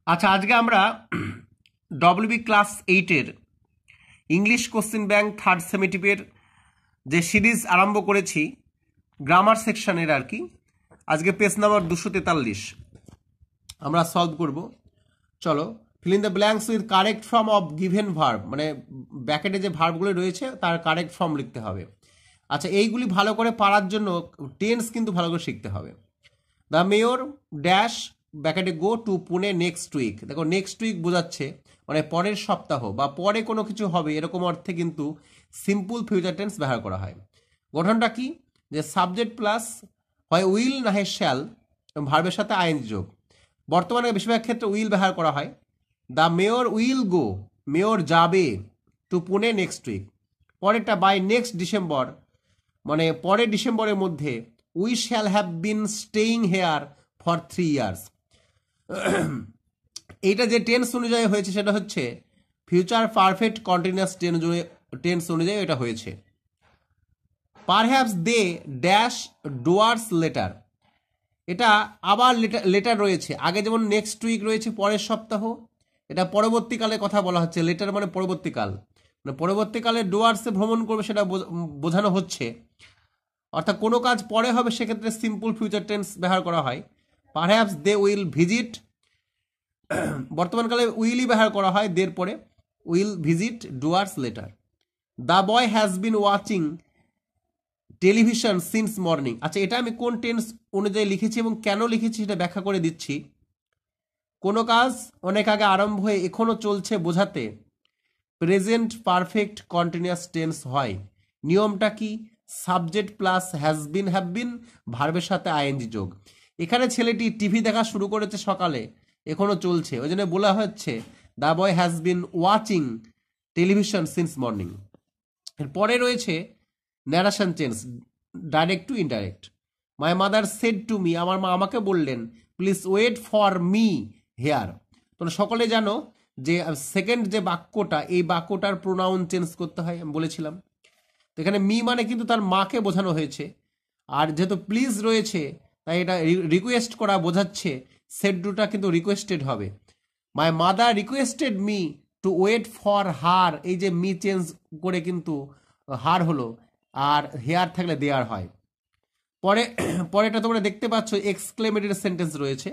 আচ্ছা, আজকে আমরা ডব্লিউবি ক্লাস 8-এর ইংলিশ কোশ্চেন ব্যাংক থার্ড সেমিটিভের যে সিরিজ আরম্ভ করেছি গ্রামার সেকশনের আর কি। আজকে পেজ নাম্বার 243 আমরা সলভ করব। চলো, fill in the blanks with correct form of given verb, মানে ব্র্যাকেটে যে ভার্বগুলো রয়েছে তার কারেক্ট ফর্ম লিখতে হবে। আচ্ছা, এইগুলি ভালো করে পারার জন্য টেন্স কিন্তু ভালো করে শিখতে হবে। দ্য মেয়র ড্যাশ ব্যাকেটে go to Pune next week. দেখো, নেক্সট উইক বোঝাচ্ছে মানে পরের সপ্তাহ বা পরে কোনো কিছু হবে, এরকম অর্থে কিন্তু সিম্পল ফিউচার টেন্স ব্যবহার করা হয়। গঠনটা কি, যে সাবজেক্ট প্লাস হয় উইল না হয় শ্যাল, ভার্বের সাথে আইএনজি যোগ। বর্তমানে বেশিরভাগ ক্ষেত্রে উইল ব্যবহার করা হয়। The mayor will go, mayor যাবে টু পুনে নেক্সট উইক। পরেরটা বাই নেক্সট ডিসেম্বর, মানে পরের ডিসেম্বরের মধ্যে we shall have been staying here for 3 years. এইটা যে টেন্স অনুযায়ী হয়েছে সেটা হচ্ছে ফিউচার পারফেক্ট কন্টিনিউয়াস টেন্স অনুযায়ী এটা হয়েছে। Perhaps they dash doors later, এটা আবার লেটার রয়েছে। আগে যেমন নেক্সট উইক রয়েছে পরের সপ্তাহ, এটা পরবর্তীকালে কথা বলা হচ্ছে। লেটার মানে পরবর্তীকাল, মানে পরবর্তীকালে ডুয়ার্সে ভ্রমণ করবে সেটা বোঝানো হচ্ছে। অর্থাৎ কোনো কাজ পরে হবে, সেক্ষেত্রে সিম্পল ফিউচার টেন্স ব্যবহার করা হয়। পারহ্যাপস দে উইল ভিজিট, বর্তমানকালে উইলই ব্যবহার করা হয় দের পরে, will visit Dooars letter. The boy has been watching television since morning. আচ্ছা, এটা আমি কোন টেন্স অনুযায়ী লিখেছি এবং কেন লিখেছি সেটা ব্যাখ্যা করে দিচ্ছি। কোনো কাজ অনেক আগে আরম্ভ হয়ে এখনো চলছে বোঝাতে প্রেজেন্ট পারফেক্ট কন্টিনিউয়াস টেন্স হয়। নিয়মটা কি, subject plus has been have been, ভার্বের সাথে আইএনজি যোগ। এখানে ছেলেটি টিভি দেখা শুরু করেছে সকালে, এখনো চলছে, ওই জন্য বলা হচ্ছে the boy has been watching television since morning. এরপরে রয়েছে narration change, direct to indirect. My mother said to me, আমার মা আমাকে বললেন please wait for me here. তোমরা সকলে জানো যে সেকেন্ড যে বাক্যটা, এই বাক্যটার প্রোনাউন চেঞ্জ করতে হয়, আমি বলেছিলাম। তো এখানে মি মানে কিন্তু তার মাকে বোঝানো হয়েছে, আর যেহেতু প্লিজ রয়েছে তাই এটা রিকোয়েস্ট করা বোঝাচ্ছে। সেড টুটা কিন্তু রিকোয়েস্টেড হবে। My mother requested me to wait for her, এই যে মি চেঞ্জ করে কিন্তু হার হলো, আর হেয়ার থাকলে দেয়ার হয়। পরেটা তোমরা দেখতে পাচ্ছ এক্সক্লেমেটেড সেন্টেন্স রয়েছে,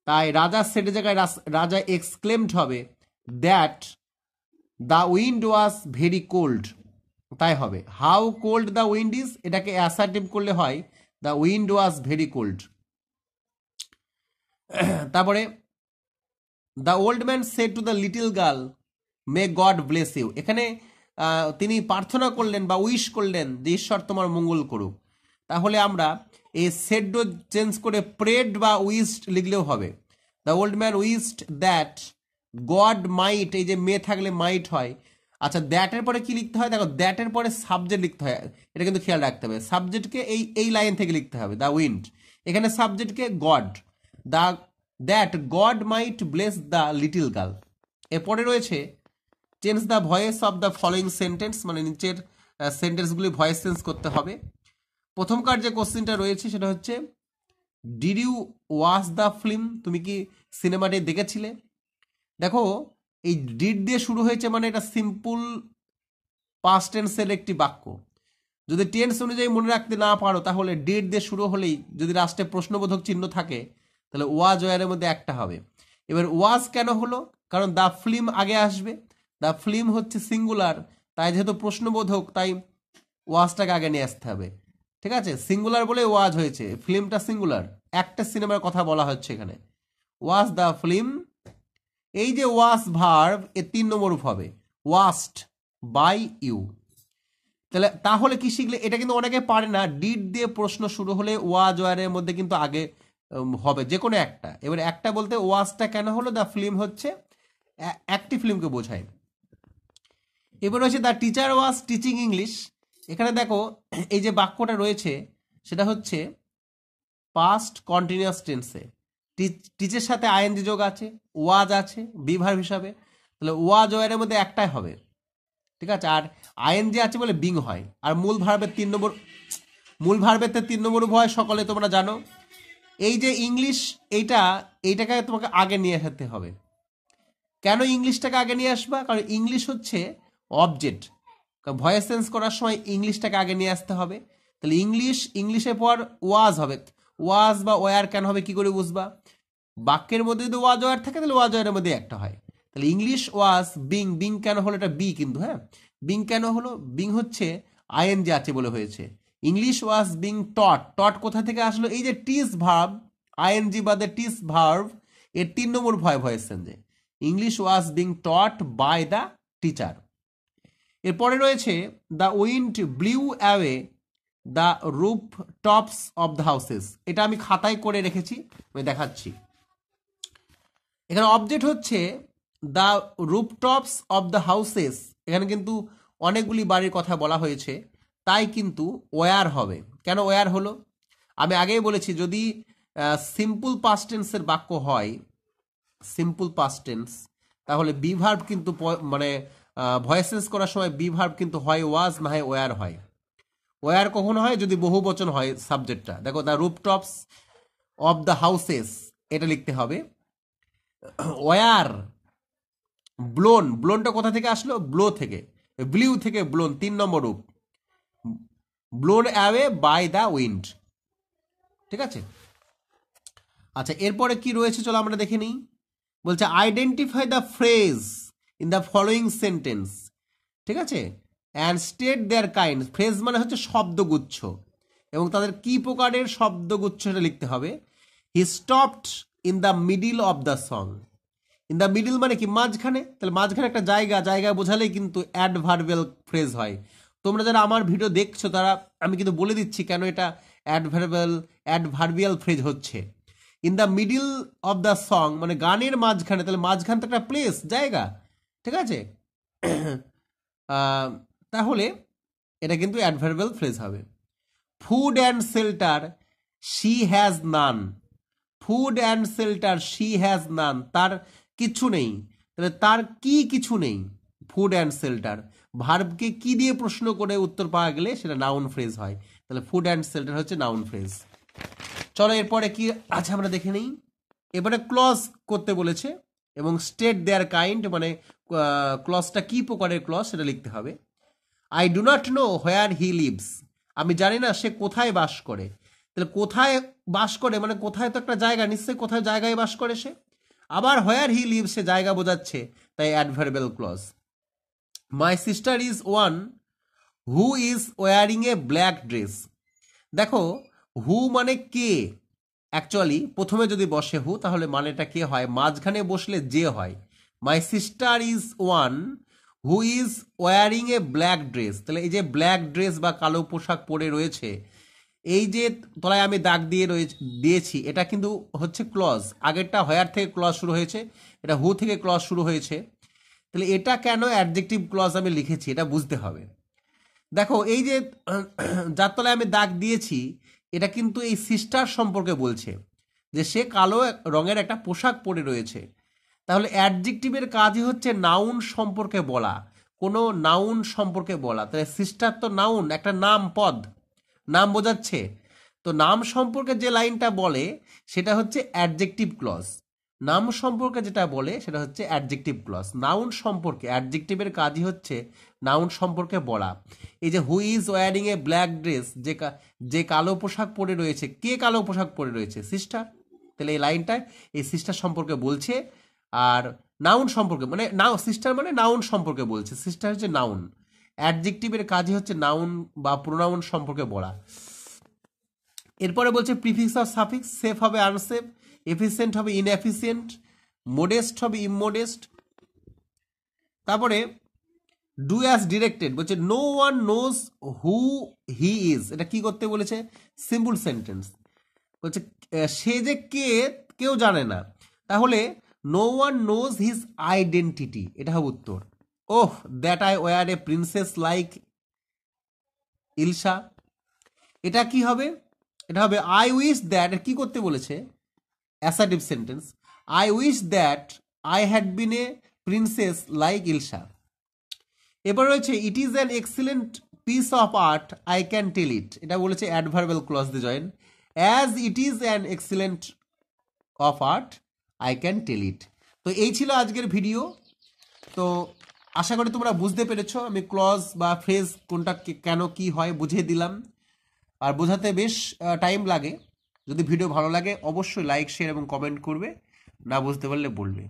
তাই রাজা সেটের জায়গায় রাজা এক্সক্লেমড হবে that the wind was very cold, তাই হবে how cold the wind is, এটাকে অ্যাসার্টিভ করলে হয় the wind was very cold. তারপরে the old man said to the little girl may God bless you, এখানে তিনি প্রার্থনা করলেন বা উইশ করলেন যে ঈশ্বর তোমার মঙ্গল করুক। তাহলে আমরা এই সেড চেঞ্জ করে প্রেড বা উইস্ট লিখলেও হবে। The old man wished that God মাইট, এই যে মে থাকলে মাইট হয়। আচ্ছা, দ্যাটের পরে কি লিখতে হয়, দেখো দ্যাটের পরে সাবজেক্ট লিখতে হয়, এটা কিন্তু খেয়াল রাখতে হবে। সাবজেক্টকে এই লাইন থেকে লিখতে হবে, দ্য উইন্ড, এখানে সাবজেক্টকে God, the that God might bless the little girl. এরপরে রয়েছে change the voice of the following sentence, মানে নিচের সেন্টেন্সগুলি ভয়েস চেঞ্জ করতে হবে। প্রথমকার যে কোশ্চেনটা রয়েছে সেটা হচ্ছে did you watch the film, তুমি কি সিনেমাটি দেখেছিলে। দেখো, এই ডিড দিয়ে শুরু হয়েছে মানে এটা সিম্পল পাস্ট টেন্সের একটি বাক্য। যদি টেন্স অনুযায়ী মনে রাখতে না পারো তাহলে ডিড দিয়ে শুরু হলেই, যদি লাস্টে প্রশ্নবোধক চিহ্ন থাকে তাহলে ওয়াজ ওয়ারের মধ্যে একটা হবে। এবার ওয়াজ কেন হলো, কারণ দ্য ফিল্ম আগে আসবে, দ্য ফিল্ম হচ্ছে সিঙ্গুলার, তাই যেহেতু প্রশ্নবোধক তাই ওয়াজটাকে আগে নিয়ে আসতে হবে। ঠিক আছে, সিঙ্গুলার বলে ওয়াজ হয়েছে, ফিল্মটা সিঙ্গুলার, একটা সিনেমার কথা বলা হচ্ছে এখানে। ওয়াজ দ্য ফিল্ম, এই যে ওয়াজ ভার্ব এ 3 নম্বর রূপ হবে ওয়াস্ট বাই ইউ। তাহলে কি শিখলে, এটা কিন্তু অনেকে পারে না, ডিড দিয়ে প্রশ্ন শুরু হলে ওয়াজ ওয়ারের মধ্যে কিন্তু আগে হবে যে কোনো একটা। এবার একটা বলতে ওয়াজটা কেন হলো, দ্য ফিল্ম হচ্ছে একটি ফিল্মকে বোঝায়। এবার হচ্ছে the teacher was teaching English, এখানে দেখো এই যে বাক্যটা রয়েছে সেটা হচ্ছে পাস্ট কন্টিনিউয়াস টেন্সে, টিচের সাথে আইএনজি যোগ আছে, ওয়াজ আছে বি ভার্ব হিসাবে, তাহলে ওয়াজ ওয়ারের মধ্যে একটাই হবে। ঠিক আছে, আর আইএনজি আছে বলে বিং হয়, আর মূল ভার্বের 3 নম্বর রূপ হয়, সকলে তোমরা জানো। এই যে ইংলিশ, এইটাকে তোমাকে আগে নিয়ে আসতে হবে। কেন ইংলিশটাকে আগে নিয়ে আসবা? কারণ ইংলিশ হচ্ছে অবজেক্ট, ভয়েস চেঞ্জ করার সময় ইংলিশটাকে আগে নিয়ে আসতে হবে। তাহলে ইংলিশের পর ওয়াজ হবে। ওয়াজ বা ওয়ার কেন হবে কি করে বুঝবা? বাক্যের মধ্যে যদি ওয়াজ ওয়ার থাকে তাহলে ওয়াজ ওয়ারের মধ্যে একটা হয়। তাহলে ইংলিশ ওয়াজ বিং কেন হলো? এটা বি কিন্তু, হ্যাঁ, বিং কেন হলো? বিং হচ্ছে আইএনজি আছে বলে হয়েছে। ইংলিশ ওয়াজ বিং টট কোথা থেকে আসলো? এই যে টিস ভার্ব, আইএনজি বাদে টিস ভার্ব, এর 3 নম্বর ভয়েস চেঞ্জে English was being taught by the teacher. এরপরে রয়েছে the wind blew away the roof tops of the houses. এটা আমি খাতায় করে রেখেছি, আমি দেখাচ্ছি। এখানে অবজেক্ট হচ্ছে the roof tops of the houses. এখানে কিন্তু অনেকগুলি বাড়ির কথা বলা হয়েছে, তাই কিন্তু ওয়ার হবে। কেন ওয়ার হলো? আমি আগেই বলেছি, যদি সিম্পল পাস্ট টেন্সের বাক্য হয়, সিম্পল পাস্ট টেন্স, তাহলে বি ভার্ব কিন্তু মানে ভয়েস চেঞ্জ করার সময় বি ভার্ব কিন্তু হয় ওয়াজ না হয় ওয়ার হয়। ওয়ার কখন হয়? যদি বহু বচন হয় সাবজেক্টটা। দেখো, দ্য রুফটপস অফ দ্য হাউসেস এটা লিখতে হবে। ওয়ার ব্লোনটা কোথা থেকে আসলো? ব্লো থেকে, ব্লিউ থেকে ব্লোন, 3 নম্বর রূপ, blown away by the wind. ঠিক আছে? আচ্ছা, এরপরে কি রয়েছে চলো আমরা দেখে নিই। বলছে identify the phrase in the following sentence. ঠিক আছে? And state their kind. Phrase মানে হচ্ছে শব্দগুচ্ছ, এবং তাদের কি প্রকারের শব্দগুচ্ছ এটা লিখতে হবে। He stopped in the middle of the song. In the middle মানে কি? মাঝখানে। তাহলে মাঝখানে একটা জায়গা বোঝালেই কিন্তু অ্যাডভার্বিয়াল ফ্রেজ হয়। তোমরা যারা আমার ভিডিও দেখছো তারা, আমি কিন্তু বলে দিচ্ছি কেন এটা অ্যাডভার্বিয়াল ফ্রেজ হচ্ছে। In the middle of the song মানে গানের মাঝখানে, তাহলে মাঝখান তো একটা প্লেস, জায়গা। ঠিক আছে? তাহলে এটা কিন্তু অ্যাডভার্বিয়াল ফ্রেজ হবে। Food and shelter she has none. Food and shelter she has none, তার কিছু নেই। তাহলে তার কি কিছু নেই? ফুড অ্যান্ড শেল্টার, ভার্বকে কি দিয়ে প্রশ্ন করে উত্তর পাওয়া গেলে সেটা নাউন ফ্রেজ হয়। তাহলে ফুড অ্যান্ড শেল্টার হচ্ছে নাউন ফ্রেজ। চলো এরপরে কি আছে আমরা দেখে নিই। এবারে ক্লজ করতে বলেছে, এবং স্টেট দেয়ার কাইন্ড মানে ক্লজটা কি প্রকারের ক্লজ সেটা লিখতে হবে। I do not know where he lives. আমি জানি না সে কোথায় বাস করে। তাহলে কোথায় বাস করে মানে কোথায় তো একটা জায়গা, নিশ্চয়ই কোথায় জায়গায় বাস করে সে। আবার হোয়ার হি লিভস সে জায়গা বোঝাচ্ছে, তাই adverbial clause. My sister is one who is wearing a black dress. দেখো, হু মানে কে। অ্যাকচুয়ালি প্রথমে যদি বসে হু তাহলে মানেটা কে হয়? মাঝখানে বসলে যে হয়। মাই sister is one who is wearing a black dress. তাহলে এই যে ব্ল্যাক ড্রেস বা কালো পোশাক পরে রয়েছে, এই যে তলায় আমি দাগ দিয়েছি, এটা কিন্তু হচ্ছে ক্লজ। আগেরটা হোয়ার থেকে ক্লজ শুরু হয়েছে, এটা হু থেকে ক্লজ শুরু হয়েছে। তাহলে এটা কেন অ্যাডজেক্টিভ ক্লজ আমি লিখেছি এটা বুঝতে হবে। দেখো, এই যে যার তলায় আমি দাগ দিয়েছি, এটা কিন্তু এই সিস্টার সম্পর্কে বলছে, যে সে কালো রঙের একটা পোশাক পরে রয়েছে। তাহলে অ্যাডজেক্টিভের কাজই হচ্ছে নাউন সম্পর্কে বলা, কোনো নাউন সম্পর্কে বলা। তাহলে সিস্টার তো নাউন, একটা নাম, পদ, নাম বোঝাচ্ছে। তো নাম সম্পর্কে যে লাইনটা বলে সেটা হচ্ছে অ্যাডজেক্টিভ ক্লজ। নাম সম্পর্কে যেটা বলে সেটা হচ্ছে অ্যাডজেক্টিভ ক্লজ। নাউন সম্পর্কে অ্যাডজেক্টিভের কাজই হচ্ছে নাউন সম্পর্কে বলা। এই যে হু is wearing a black dress, যে কালো পোশাক পরে রয়েছে, কে কালো পোশাক পরে রয়েছে? সিস্টার। তাহলে এই লাইনটায় এই সিস্টার সম্পর্কে বলছে। আর নাউন সম্পর্কে মানে সিস্টার মানে নাউন সম্পর্কে বলছে, সিস্টার হচ্ছে নাউন। অ্যাডজেক্টিভের কাজই হচ্ছে নাউন বা প্রোনাউন সম্পর্কে বলা। এরপরে বলছে প্রিফিক্স আর সাফিক্স। সেফ হবে আনসেফ, এফিসিয়েন্ট হবে ইনএফিসিয়েন্ট, মোডেস্ট হবে ইমোডেস্ট। তারপরে ডু অ্যাজ ডিরেক্টেড বলছে no one knows who he is. এটা কি করতে বলেছে? Simple sentence. বলছে সে যে কে কেউ জানে না। তাহলে no one knows his identity, এটা হবে উত্তর। Oh that I were a princess like Elsa. এটা কি হবে? এটা হবে আই উইশ দ্যাট। কি করতে বলেছে? Assertive sentence. I wish that I had been a princess like Elsa. এবার রয়েছে it is an excellent piece of art I can tell it. এটা বলেছে অ্যাডভার্বাল ক্লজ দিয়ে join. As it is an excellent of art I can tell it. তো এই ছিল আজকের video. তো আশা করি তোমরা বুঝতে পেরেছো, আমি ক্লজ বা ফ্রেজ কোনটা কেন কি হয় বুঝিয়ে দিলাম। আর বোঝাতে বেশ টাইম লাগে। যদি ভিডিও ভালো লাগে অবশ্যই লাইক, শেয়ার এবং কমেন্ট করবে, না বুঝতে পারলে বলবে।